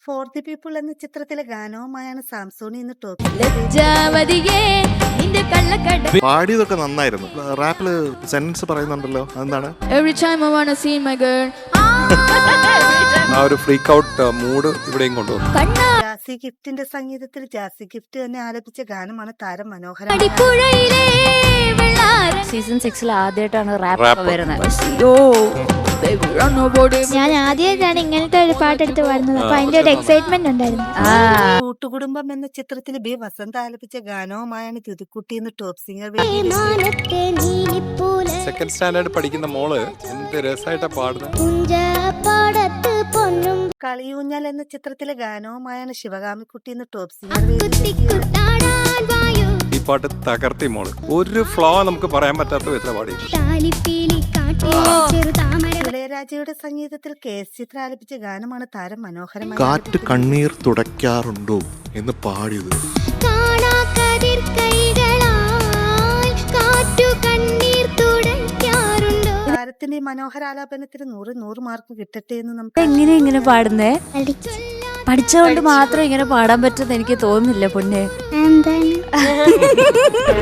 For the people എന്ന ചിത്രത്തിലെ ഗാനവുമായാണ് സാംസോണി ഇന്ന് ടോപ്പ്. പാടിയതൊക്കെ നന്നായിരുന്നു. റാപ്പില് സെന്റൻസ് പറയുന്നുണ്ടല്ലോ, അതെന്താണ്? Every time I wanna see my girl. ആ ഒരു ഫ്രീക്ക് ഔട്ട് മൂഡ് ഇവിടെയും കൊണ്ടുവന്നു. ജാസി ഗിഫ്റ്റിന്റെ സംഗീതത്തിൽ ജാസി ഗിഫ്റ്റ് തന്നെ ആലപിച്ച ഗാനമാണ് താരം മനോഹരം. സീസൺ 6 ആദ്യമായിട്ടാണ് റാപ്പ് റാപ്പ് വരുന്നത്. ഞാൻ ആദ്യമായിട്ടാണ് ഇങ്ങനത്തെ ഒരു പാട്ടെടുത്ത് പാടുന്നത്. അപ്പൊ അതിന്റെ ഒരു എക്സൈറ്റ്മെന്റ് ഉണ്ടായിരുന്നു. കൂട്ടുകുടുംബം എന്ന ചിത്രത്തിൽ ബി വസന്ത ആലപിച്ച ഗാനവുമായാണ് ദ്യുതിക്കുട്ടി ഇന്ന് ടോപ്പ് സിംഗർ. സെക്കൻഡ് സ്റ്റാൻഡേർഡ് പഠിക്കുന്ന മോള് എന്ത് രസമായിട്ടാ പാടുന്നത്. കളിയൂഞ്ഞൽ എന്ന ചിത്രത്തിലെ ഗാനവുമായാണ് ശിവകാമിക്കുട്ടി ഇന്ന് ടോപ്പ് സിംഗർ. ഈ പാട്ട് തകർത്തി മോള്. ഒരു ഫ്ലോ നമുക്ക് പറയാൻ പറ്റാത്ത വിധത്തില പാടി. ഇളയരാജയുടെ സംഗീതത്തിൽ കെ.എസ്. ചിത്ര ആലപിച്ച ഗാനമാണ് താരം മനോഹരമായി. കാറ്റ് കണ്ണീർ തുടയ്ക്കാറുണ്ടോ എന്ന് പാടിയത്. താരത്തിന്റെ മനോഹരാലാപനത്തിന് 100 മാർക്ക് കിട്ടട്ടെ എന്ന് നമുക്ക്. എങ്ങനെ പാടുന്നേ? പഠിച്ചുകൊണ്ട് മാത്രം ഇങ്ങനെ പാടാൻ പറ്റുമെന്ന് എനിക്ക് തോന്നുന്നില്ല പൊന്നെ.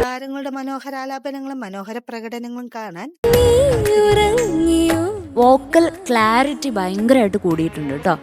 താരങ്ങളുടെ മനോഹരാലാപനങ്ങളും മനോഹര പ്രകടനങ്ങളും കാണാൻ വോക്കൽ ക്ലാരിറ്റി ഭയങ്കരമായിട്ട് കൂടിയിട്ടുണ്ട് കേട്ടോ.